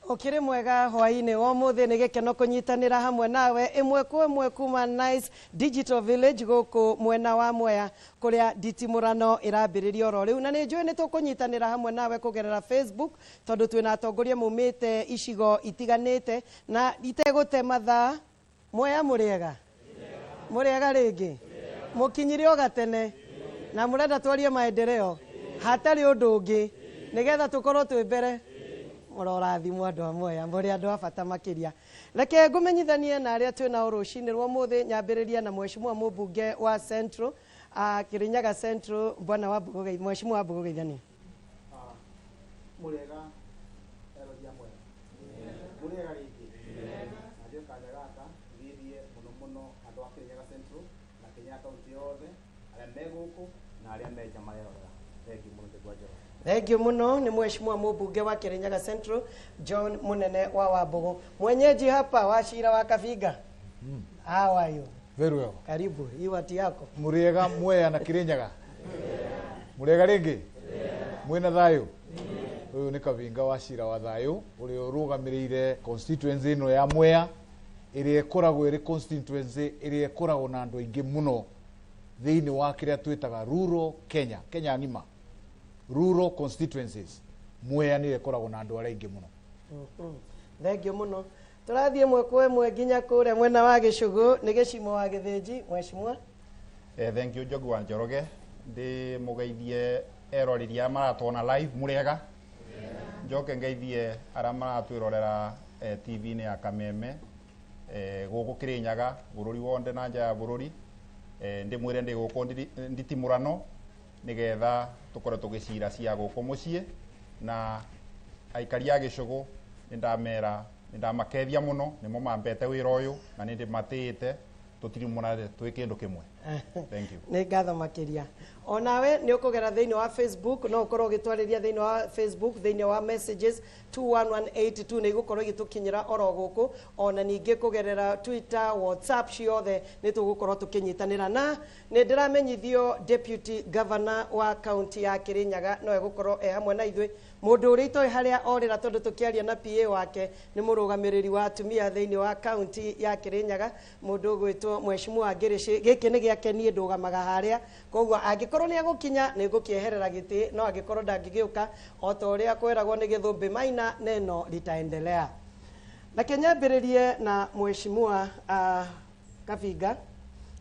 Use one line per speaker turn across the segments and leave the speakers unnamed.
Ukiri mwega hwaini wa muthi ni gikeno kunyitanira hamwe nawe imwe kwa imwe kuma Nice Digital Village guku mwena wa Mwea kuria nditimurano irambiririo ro riu na ni njui ni tukunyitanira hamwe nawe kugerera Facebook tondu twina atongoria mumite icigo itiganite na itegute mathaa. Mwea muriega muriega ringi mukinyire ogatene na murenda twarie maendeleo hatari undu ungi nigetha tukorwo twi mbere. Murorathimwo andu a Mwea muri andu a bata makiria. Reke ngumenyithanie na aria twina urucini rwa muthi nyambiriria na mheshimiwa mbunge wa Central Kirinyaga Central bwana wa Mbugogeithia. Mheshimiwa Mbugogeithia
murega erodia Mwea murega ringi najio kanya gaka thithie muno andu a Kirinyaga Central na Kenya kaunti yothe aria me guku na aria meja marerorera. Thank you muno tegwajo.
Thank you muno. Ni mheshimiwa mbunge wa Kirinyaga Central John Munene wa Wambugu, mwenyeji hapa wa Shira wa Kafiga. How are you?
Very well.
Karibu. Hii wati yako.
Muriega Mwea na Kirinyaga. Muriega ringi. Mwina thayo. Uyu ni Kavinga wa Shira wa thayo uri urugamirire constituency no ya Mwea iri ikoragwo iri constituency iri ikoragwo na andu aingi muno thiini wa kiria twitaga rural Kenya. Kenya ngima rural constituencies Mwea ni ikoragwo na andu aria aingi muno.
Thank you muno. Turathie mwe kwa mwe nginya kuria mwena wa Gicugu ni Gicimo wa Githinji. Mheshimiwa
thank you Jogu wa Njoroge ndi mugeithie eroriria maratona live muriega njoke ngeithie ara maratwirorera TV ni ya Kameme guku Kirinyaga bururi wonde na nja ya bururi ndi mwire ndi guku nditimurano nigetha tukore tugicira cia guku mucie na aikari a Gicugu ndamera ndamakethia muno nimo mambete wira uyu na ndi matite tutiri munare twikindu kimwe. Thank you.
Ni ngatho makiria. Onawe ni ukugera thiini wa Facebook no ukorwo gitwariria thiini wa Facebook thiini wa messages 21182 ni gukorwo gitukinyira oro guku ona ningi kugerera Twitter WhatsApp ciothe ni tugukorwo tukinyitanira na ni ndiramenyithio Deputy Governor wa county ya Kirinyaga no egukorwo hamwe na ithwe mundu uri itoi haria orira tondu tukiaria na PA wake ni murugamiriri wa atumia thiini wa county ya Kirinyaga mundu gwitwo mheshimiwa Ngirici. Giki ni giake nie ndugamaga haria koguo angikorwo ni agukinya ni ngukieherera giti no angikorwo ndangigiuka o ta uria kwiragwo ni githumbi maina neno litaendelea. Na kenyambiririe na mheshimiwa Kavinga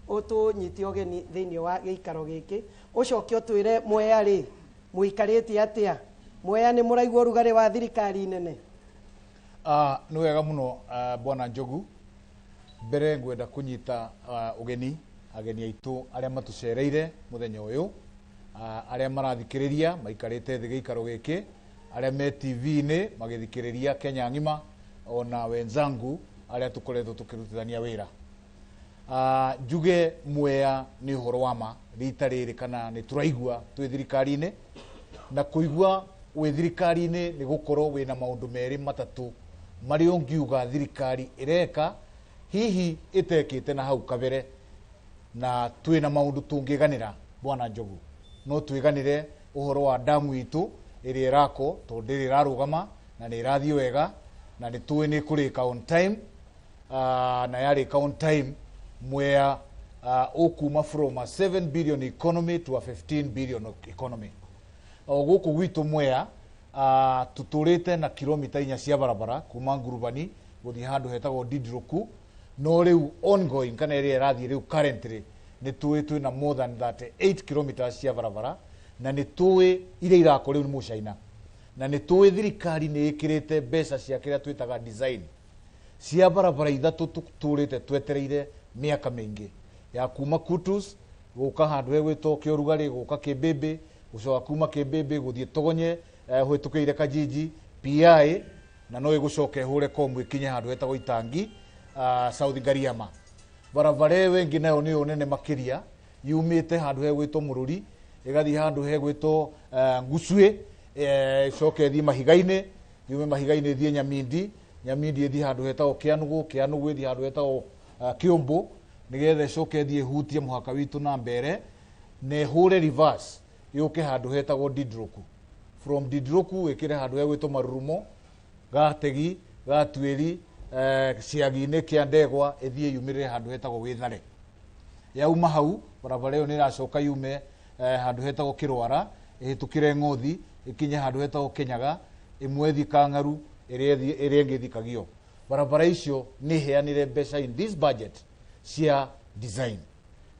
utunyitio geni thiini wa giikaro giki ucoke utwire Mwea ri muikarite atia Mwea ni muraigwa rugari wa thirikari nene.
Ni wega muno bwana Njogu mbere ngwenda kunyita ugeni ageni aitu aria matucereire muthenya uyu aria marathikiriria maikarite thi giikaro giki aria me TV ni magithikiriria Kenya ngima ona wenzangu aria tukoretwo tukirutithania wira. Njuge Mwea ni horo wama rita riri kana ni turaigua twi thirikari-ini na kuigua wi thirikari-ini ni gukorwo wina maundu meri matatu mari ungiuga thirikari ireka hihi itekite na hau kabere na twina maundu tungiganira bwana Njogu. No twiganire uhoro wa damu itu iri irako tondu iri irarugama na ni irathie wega na ni twi ni kurika on time na yarika on time Mwea ukuma from a 7 billion economy to a 15 billion economy. Guku gwitu Mwea tuturite na kilomita 4 cia barabara kuma Ngurubani guthi handu hetagwo Didroku no riu ongoing kana iri irathie riu currently ni twi na more than that 8 kilometers cia barabara na ni twi ire irako riu ni mucaina na ni twi thirikari ni ikirite mbeca cia kiria twitaga design cia barabara ithatu turite twetereire miaka mingi ya kuma Kutus guka handu hegwitwo Kiorugari guka Kibebe gucoka kuma Kibebe guthie Togonye hwitukiire Kajiji PI na no igucoke hure Komwe kinye handu hetagwo Itangi South Gariama. Barabara wengi nayo ni unene makiria yumite handu hegwitwo Mururi igathi handu hegwitwo Ngusue coke thi Mahigaine yume Mahigaine thie Nyamindi ethi handu hetagwo Kianugu ethi handu hetagwo Kiumbu nigethe coke thie hutie muhaka witu na mbere ne hure reverse yuke handu hetagwo Didroku from Didroku ikire handu hegwitwo Marurumo gategi gatwiri ciagi-inĩ kĩa ndegwa ĩthiĩ yumĩrĩre handũ hetagwo Wĩthare. Yauma hau barabara ĩyo nĩ ĩracoka yume handũ hetagwo Kĩrwara ĩhĩtũkĩre Ng'othi ĩkinye handũ hetagwo Kĩnyaga ĩmwe ĩthiĩ Kang'aru ĩrĩa ĩngĩ ĩthiĩ Kagio. Barabara icio nĩ heanire mbeca in this budget cia design,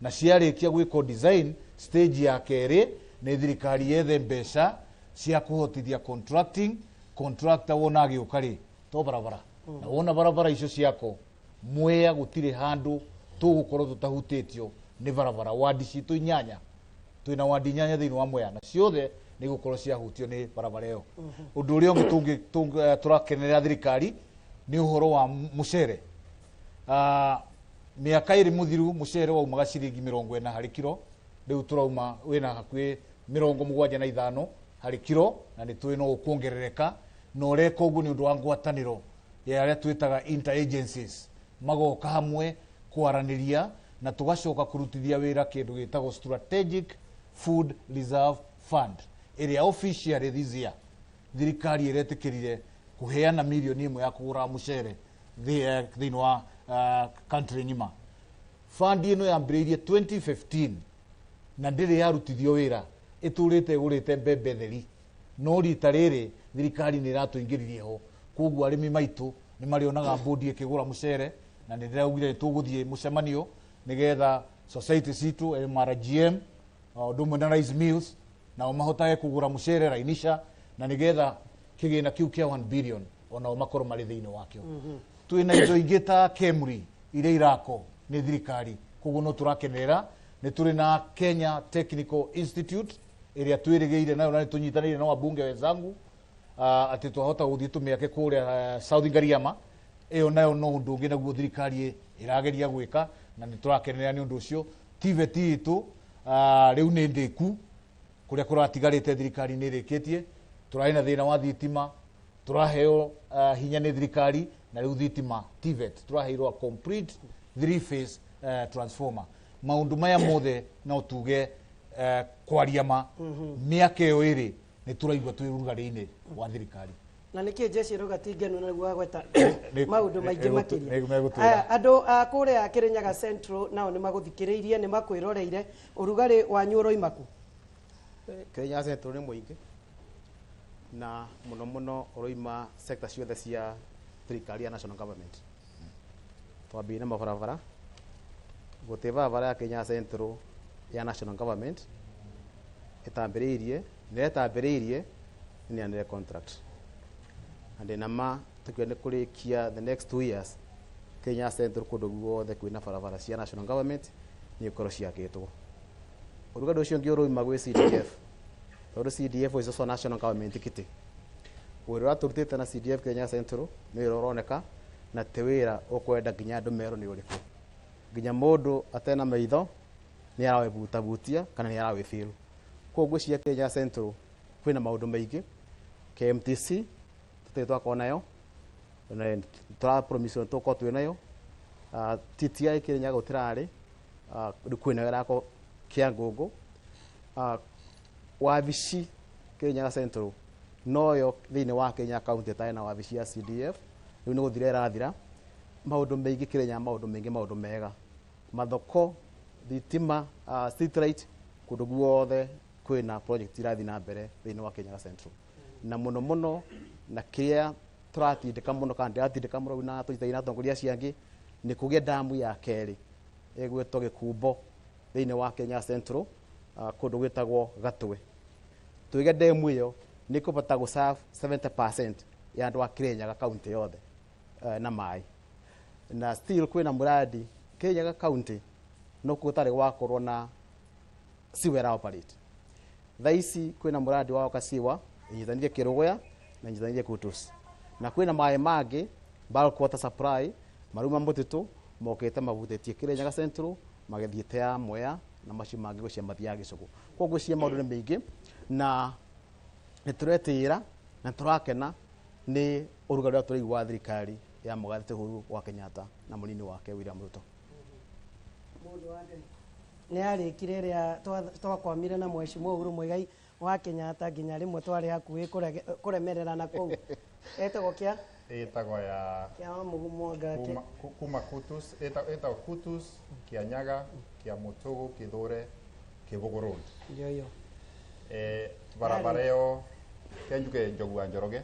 na ciarĩkia gwĩkwo design stage ya kerĩ nĩ thirikari yethe mbeca cia kũhotithia contracting contractor wona agĩũka rĩ to barabara na wona barabara icio ciako Mwea gũtirĩ handũ tũgũkorwo tũtahutĩtio nĩ barabara. Wadi citũ 8 twĩna wadi 8 thĩinĩ wa Mwea na ciothe nĩ gũkorwo ciahutio nĩ barabara ĩyo. Ũndũ ũrĩa ũngĩ tũrakenerera thirikari nĩ ũhoro wa mũcere. Mĩaka ĩrĩ mũthiru mũcere waumaga ciringi 40 harĩ kiro, rĩu tũrauma wĩna hakuhĩ 75 harĩ kiro, na nĩ twĩ no ũkuongerereka na ũreka ũguo nĩ ũndũ wa ngwatanĩro ya arĩa twĩtaga interagencies magoka hamwe kwaranĩria na tũgacoka kũrutithia wĩra kĩndũ gĩtagwo Strategic Food Reserve Fund ĩrĩa officially this year thirikari ĩretĩkĩrire kũheana mirioni 1 ya kũgũra mũcere thĩinĩ wa country ng'ima. Fund ĩno yambĩrĩirie 2015 na ndĩrĩ yarutithio wĩra, ĩtũrĩte ĩgũrĩte mbembe theri, no rita rĩrĩ thirikari nĩ ĩratũingĩririe ho, koguo arĩmi maitũ nĩ marĩonaga bodi ĩkĩgũra mũcere, na nĩ ndĩraugire tũgũthiĩ mũcemanio nĩgetha society citũ MRGM ũndũ ũmwe na Rice Mills nao mahotage kũgũra mũcere Rainisha, na nĩgetha kĩgĩna kĩu kĩa 1 billion onao makorwo marĩ thĩinĩ wakĩo. Twĩna indo ingĩ ta KEMRI iria irako nĩ thirikari, koguo no tũrakenerera. Nĩ tũrĩ na Kenya Technical Institute ĩrĩa twĩrĩgĩire nayo na nĩ tũnyitanĩire na wabunge wenzangu atĩ twahota gũthiĩ tũmĩake kũrĩa South Ngariama. Ĩyo nayo no ũndũ ũngĩ naguo thirikari ĩrageria gwĩka na nĩ tũrakenerera nĩ ũndũ ũcio. TVET itũ rĩu nĩ ndĩku kũrĩa kũratigarĩte thirikari nĩ ĩrĩkĩtie. Tũrarĩ na thĩna wa thitima, tũraheo hinya nĩ thirikari na rĩu thitima TVET tũraheirwo complete 3-phase transformer. Maũndũ maya mothe no tuge kwaria ma mĩaka ĩyo ĩrĩ nĩ tũraigua twĩ rugarĩ-inĩ wa thirikari.
Na nĩkĩ jeshi rogatingenu na gwa gweta maũndũ maingĩ makĩria. Andũ a kũrĩa Kĩrĩnyaga Central nao nĩ magũthikĩrĩirie, nĩ makwĩroreire, ũrugarĩ wanyu ũroima kũ?
Kĩrĩnyaga Central nĩ mũingĩ na mũno ũroima sector ciothe cia thirikari ya national government. Twambie na mabarabara, gũtĩ barabara ya Kĩrĩnyaga Central ya national government ĩtambĩrĩirie nĩ under contract, and nama tũkĩenda kũrĩkia the next 2 years Kĩrĩnyaga Central kũndũ guothe kwĩna barabara cia national government nĩ ikorwo ciakĩtwo. Ũrugarĩ ũcio ũngĩ ũroima gwĩ CDF, tondũ CDF is also national government kĩtĩ. Wĩra tũrutĩte na CDF Kĩrĩnyaga Central nĩ wĩra ũroneka na ti wĩra ũkwenda nginya andũ merwo nĩ ũrĩkũ. Nginya mũndũ atena maitho nĩ arawĩbutabutia kana nĩ arawĩbĩru. Koguo cia Kĩrĩnyaga Central kwĩna maũndũ maingĩ. KMTC tũtĩ twakwo nayo na tũrapromise tũkorwo twĩ nayo. TTI Kĩrĩnyaga gũtirarĩ, kwĩna wĩra wako Kĩangũngũ. Wabici Kĩrĩnyaga Central noyo thĩinĩ wa Kenya county tarĩ na wabici ya CDF, rĩu nĩ gũthira ĩrathira. Maũndũ maingĩ Kĩrĩnyaga, maũndũ mega, mathoko, thitima, street light, kũndũ guothe kwĩna project irathiĩ na mbere thĩinĩ wa Kĩrĩnyaga Central. Na mũno na kĩrĩa tũratindĩka mũno kana ndĩratindĩka mũno na tũnyitithania na atongoria ciangĩ nĩ kũgĩa damu ya kerĩ ĩgwĩtwo Gĩkumbo thĩinĩ wa Kĩrĩnyaga Central, kũndũ gwĩtagwo Gatwe. Tũige demu ĩyo nĩ kũbata gũserve 70% ya andũ a Kĩrĩnyaga county yothe na maĩ. Na still kwĩna muradi Kĩrĩnyaga county no gũtarĩ gwakorwo na sewage operate. Thaici kwĩna muradi wa Kasiwa inyitanĩrie Kĩrũgũya na inyitanĩrie Kutus, na kwĩna maĩ mangĩ bulk water supply maruma mũtitũ mokĩte mabutĩtie Kĩrĩnyaga Central magĩthiĩte ya Mwea na macio mangĩ gũcia mathiaga Gĩcũgũ. Koguo cia maũndũ nĩ maingĩ na nĩ tũretĩĩra na tũrakena nĩ ũrugarĩ ũrĩa tũraigua wa thirikari ya Mũgathe Uhuru wa Kenyatta na mũnini wake William Ruto.
Mũndũ wa nĩ arĩkire rĩa twakwamire na Mheshimiwa Uhuru Muigai wa Kenyatta nginya rimwe twari hakuhi kuremerera na kou etagwo kia
Ĩtagwo ya
kia mugumonga
kuma Kutus, ĩtagwo Kutus, Kianyaga, Kiamũtũgũ, Kĩthũre, Kĩbũgũ Road.
yo
Barabara ĩyo kenjuke Njogu wa Njoroge.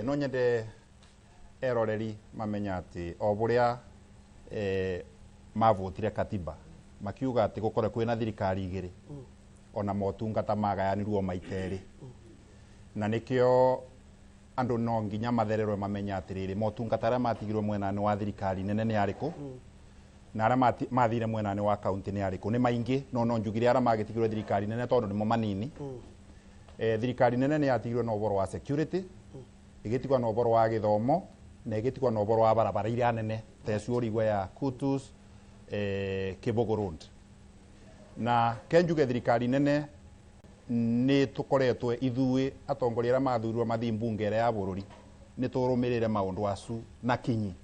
No nyende eroreri mamenya atĩ o burĩa mavotire katiba makiuga atĩ gũkorwo kwĩna thirikari igĩrĩ ona motungata magayanirwo maita erĩ na nĩkĩo andũ no nginya mathererwe mamenya atĩrĩrĩ motungata arĩa matigirwo mwena-inĩ wa thirikari nene nĩ arĩkũ na arĩa mathire mwena-inĩ wa kaunti nĩ arĩkũ nĩ maingĩ no njugire arĩa magĩtigirwo thirikari nene tondũ nĩmo manini. Thirikari nene nĩ yatigirwo na ũboro wa security, ĩgĩtigwo na ũboro wa gĩthomo na ĩgĩtigwo na ũboro wa barabara iria nene tecu ũrigwe ya Kutus, Kĩbũgũ Road. Na kenjuge thirikari nene nĩ tũkoretwe ithuĩ atongoria arĩa mathurirwo mathii mbunge ya bũrũri nĩ tũrũmĩrĩre maũndũ acu na kinyi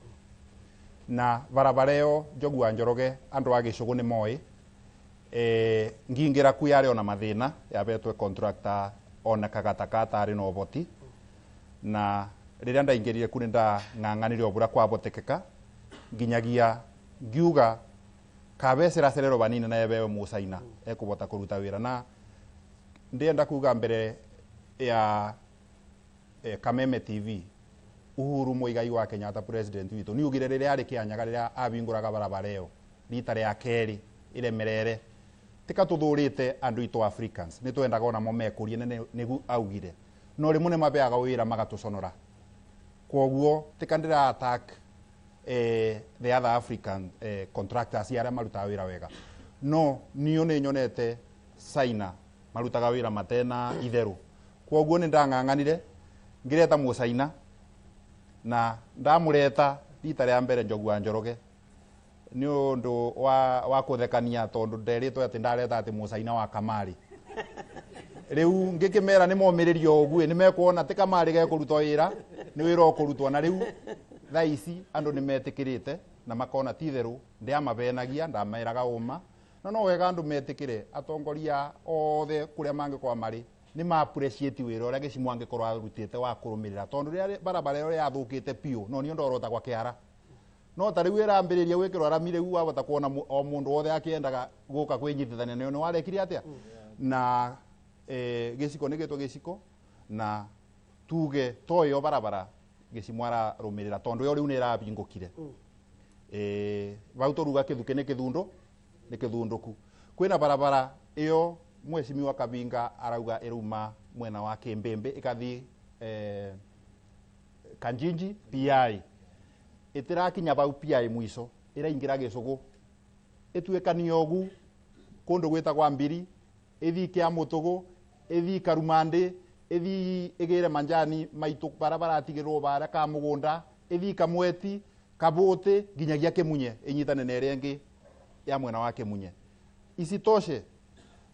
na barabara ĩyo Njogu wa Njoroge andũ a Gĩcũgũ nĩ moĩ. Ngingĩra ku yarĩ ona mathĩna yabetwe contractor ona kagatakata arĩ na ũboti na rĩrĩa ndaingĩrire ku nĩ ndang'ang'anire o bũrĩa kwabotekeka nginyagia ngiuga kabeceracerero banini na ebewe mũcaina ekũbota kũruta wĩra na ndienda kuga mbere ya Kameme TV Uhuru Muigai wa Kenyatta president witũ nĩ ugire rĩrĩa arĩ Kĩanyaga rĩrĩa abingũraga barabara ĩyo rita rĩa kerĩ iremerere tika tuthurite andu itu Africans ni twendaga ona mo mekurie nigu augire no rimwe mabeaga wira magatuconora kwoguo tika ndira attack the other African contractors aria marutaga wira wega no niyo ni nyonete Saina marutaga wira matena itheru kwoguo ni ndang'ang'anire ngireta Musaina na ndamureta rita rĩa mbere Njogu wa Njoroge ni undu wa kuthekania tondu nderitwe ati ndareta ati Musaina wa Kamari riu ngikimera ni momiririo ogwe ni mekuona ti Kamari ge kuruta wira ni wira okurutwa na riu thaici andu ni metikirite na makona titheru ndia mabenagia ndameraga uma no wega andu metikire atongoria othe kuria mangikwa mari ni ma appreciate wira uria Gĩcimũ angikorwo arutite wa kurumirira tondu ria barabara ĩyo yathukite piu no ni ndorota kwa kiara no tari wira ambiriria gwikirwo aramire u wabota kuona o mundu wothe akiendaga guka kwinyitithania ni warekire atia na Gĩciko ni gitwa Gĩciko na tuge toyo barabara Gĩcimũ ararumirira tondu yo riu ni irabingukire bautoruga kithuke ni kithundo ni kithunduku kwina barabara iyo Mheshimiwa Kabinga arauga iruma mwena wa Kimbembe ikathi Kanjinji PI itirakinya bau PI mwiso iraingira Gĩcũgũ ituikania ogu kundu gwitagwa Mbiri ithi Kiamũtũgũ ithi Karumandi ithi igire manjani maitu barabara atigirwo bara ka mugunda ithi Kamweti Kabuti nginyagia Kimunye inyitane na ĩrĩa ĩngĩ ya mwena wa Kimunye isitoshe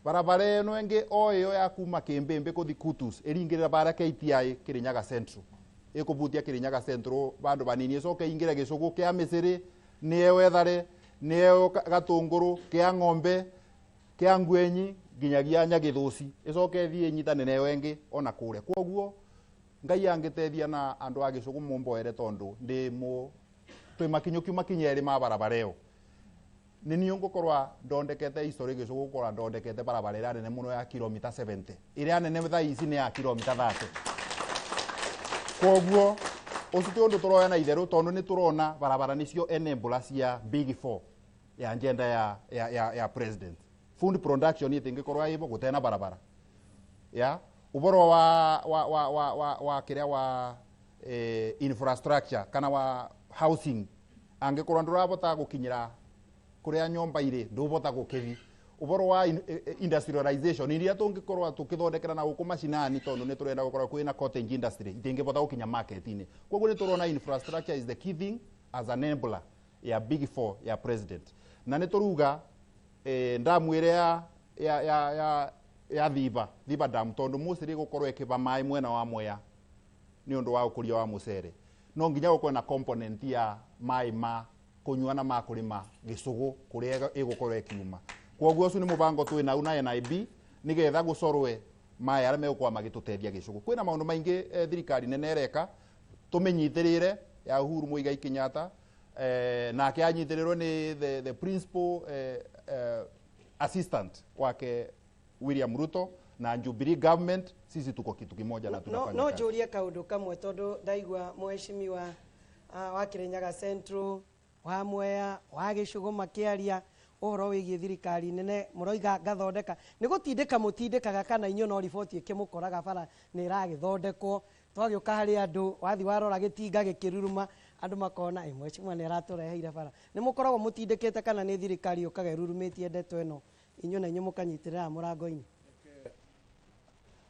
barabara ĩno ĩngĩ o ĩyo ya kuma Kimbembe kuthi Kutus iringirira bara KTI Kirinyaga Central ikubutia Kirinyaga Central bandu banini icoke ingire Gĩcũgũ kia Misiri niyo Ethare niyo Gatũngũrũ kia Ng'ombe kia Ngwenyi nginyagia Nyagĩthũci icoke thie nyitane nayo ĩngĩ ona kũrĩa kwoguo Ngai angitethia na andu a Gĩcũgũ mumboere tondu ndi mu twi makinyuki makinyeri ma barabara ĩyo ni niyo ngukorwa ndondekete history Gĩcũgũ gukorwa ndondekete barabara ĩrĩa nene muno ya kilomita 70 ĩrĩa nene thaa ici ni ya kilomita 30 kwoguo uciti undu turoya na itheru tondu ni turona barabara nicio enabler cia Big 4 ya agenda ya president food production itingikorwa ibo gutena barabara ya uboro wa kiria wa infrastructure kana wa housing angikorwa ndurabota gukinyira kuria nyomba iri ndubota gukithi uboro wa industrialization iria tungikorwa tukithondekera na guku macinani tondu ni turenda gukorwa kwina cottage industry itingibota gukinya market ini kwoguo ni turona infrastructure is the key thing as an enabler ya Big 4 ya president na ni turuga ndamwire ya thiba dam tondu musiri gukorwa ikiba mai mwena wa Mwea ni undu wa ukuria wa mucere no nginya gukorwa na component ya mai ma kunyuana ma kurima Gĩcũgũ kuria igukorwa ikiuma kwoguo ucio ni mubango twina una NIB nigetha gucorwe maya arĩa megũkorwo magĩtũteithia gĩcũgũ. Kwĩna maũndũ maingĩ thirikari nene ĩreka tũmĩnyitĩrĩre ya Uhuru Muigai Kenyatta, nake anyitĩrĩrwo nĩ the principal assistant wake William Ruto na Jubilee government. Sisi tuko kitu kimoja na tunafanya
no njũrie kaũndũ kamwe tondũ ndaigua mheshimiwa wa Kirinyaga Central wa Mwea wa Gĩcũgũ makĩaria ũhoro wĩgiĩ thirikari nene, mũroiga ngathondeka nĩ gũtindĩka mũtindĩkaga kana inyuĩ no riboti ĩkĩmũkoraga bara nĩ ĩragĩthondekwo, twagĩũka harĩ andũ wathi warora gĩtinga gĩkĩruruma andũ makona mheshimiwa nĩ aratũreheire bara. Nĩ mũkoragwo mũtindĩkĩte kana nĩ thirikari yũkaga ĩrurumĩtie ndeto ĩno inyuĩ na inyuĩ mũkanyitĩrĩra mũrango-inĩ?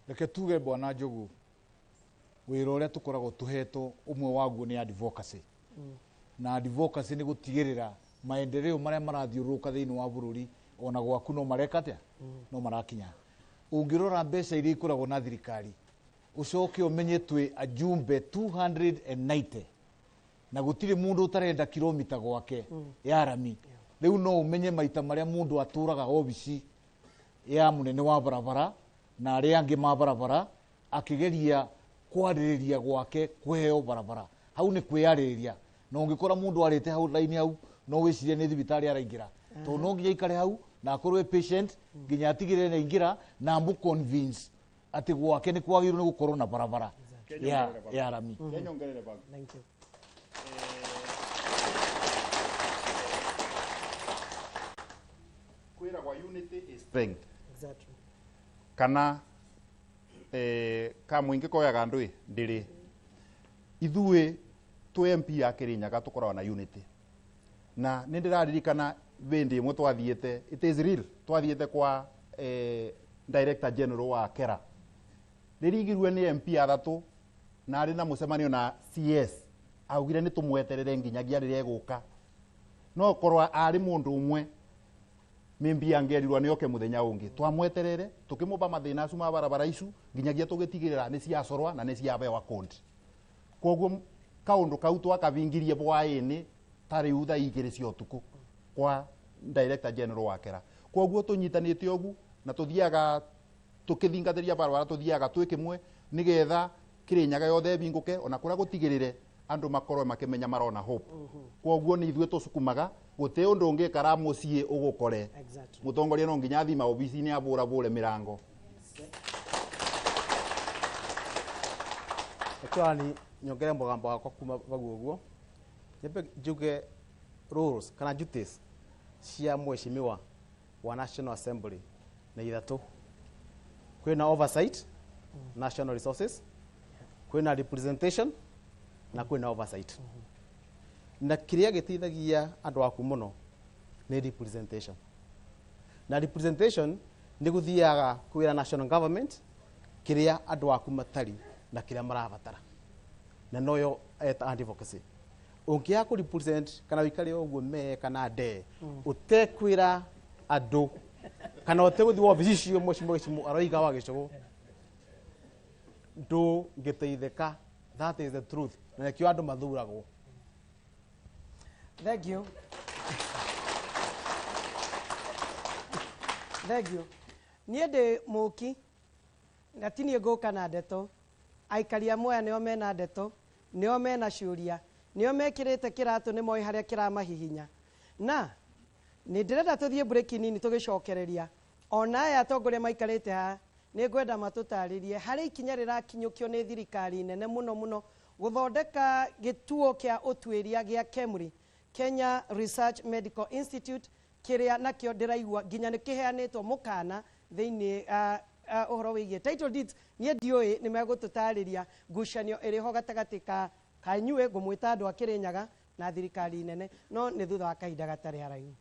Reke tuge Bwana Njogu, wĩra ũrĩa tũkoragwo tũhetwo ũmwe waguo nĩ advocacy. Na advocacy nĩ gũtigĩrĩra maendeleo marĩa marathiũrũrũka thĩinĩ wa bũrũri ona gwaku no mareka atĩa, no marakinya. Ũngĩrora mbeca iria ikoragwo na thirikari ucoke ũmenye twĩ ajumbe 290 na gũtirĩ mũndũ ũtarenda kilomita gwake ya rami. Rĩu no ũmenye maita marĩa mũndũ atũraga obici ya mũnene wa barabara na arĩa angĩ ma barabara akĩgeria kwarĩrĩria gwake kũheo barabara. Hau nĩ kwĩyarĩrĩria, na ũngĩkora mũndũ arĩte hau raini hau no wĩcirie nĩ thibitarĩ araingĩra, tondũ no nginya aikare hau na akorwo patient nginya atigĩrĩre nĩ aingĩra na ambu convince atĩ gwake nĩ kwagĩrĩirwo nĩ gũkorwo na barabara ya rami.
Thank you.
Kwĩra kwa unity is strength.
Exactly.
Kana ka mũingĩ koyaga andũ ndĩrĩ ithuĩ tũ MP ya Kirinyaga tũkoragwo na unity, na nĩ ndĩraririkana bĩndĩ ĩmwe twathiĩte, it is real, twathiĩte kwa Director General wa Kera, rĩrigirwe nĩ MP athatũ na arĩ na mũcemanio na CS, augire nĩ tũmweterere nginyagia rĩrĩa egũka, no korwa arĩ mũndũ ũmwe mimbi angerirwa nĩ oke mũthenya ũngĩ, twamweterere tũkĩmũba mathĩna acu ma barabara icu nginyagia tũgĩtigĩrĩra nĩ ciacorwa na nĩ ciabewa kondi. Koguo kaũndũ kau twakavingirie bwaĩnĩ tarĩ utha igĩrĩ cia ũtukũ kwa Director General wa Kera. Koguo tũnyitanĩte ũgu na tũthiaga tũkĩthingatĩria barabara, tũthiaga twĩ kĩmwe nĩgetha Kirinyaga yothe bingũke ona kũrĩa gũtigĩrĩre andũ makorwo makĩmenya marona hope. Koguo nĩ ithuĩ tũcukumaga gũtĩ ũndũ ũngĩkara mũciĩ ũgũkore mũtongoria no nginya thima obici-inĩ abũrabũre mĩrango.
Ekwani nyongere mũgambo wakwa kuma baguo ũguo, nyambe njuge rules kana duties cia mheshimiwa wa National Assembly na ithatũ. Kwĩna oversight, national resources, kwĩna representation na kwĩna oversight. Na kĩrĩa gĩteithagia andũ aku mũno nĩ representation. Na representation nĩ gũthiaga kwĩra national government kĩrĩa andũ aku matari na kĩrĩa marabatara. Na noyo advocacy. Ũngĩaga kũ represent kana wĩkare ũguo me kana nde, ũtekwĩra andũ kana ũtegũthiĩ wabici cio mheshimiwa aroiga wa Gĩcũgũ, ndũngĩteithĩka. That is the truth. Na kĩo andũ mathuragwo.
Thank you. Thank you. Niĩ ndĩ mũki na tinie ngũka na ndeto, aikari a Mwea nĩo mena ndeto, nĩo mena ciũria, nĩo mekĩrĩte kĩratũ nĩ moĩ harĩa kĩramahihinya. Na nĩ ndĩrenda tũthiĩ break nini tũgĩcokereria ona aya atongoria maikarĩte haha nĩ ngwenda matũtarĩrie harĩ ikinya rĩrakinyũkio nĩ thirikari nene mũno mũno gũthondeka gĩtuo kĩa ũtuĩria gĩa KEMRI, Kenya Research Medical Institute, kĩrĩa nakĩo ndĩraigua nginya nĩ kĩheanĩtwo mũkana thĩinĩ ũhoro wĩgiĩ title deeds. Niĩ ndiũĩ nĩ megũtũtarĩria ngucanio ĩrĩho gatagatĩ ka kanyuĩ ngũmwĩta andũ a Kirinyaga na thirikari nene, no nĩ thutha wa kahinda gatarĩ haraihu.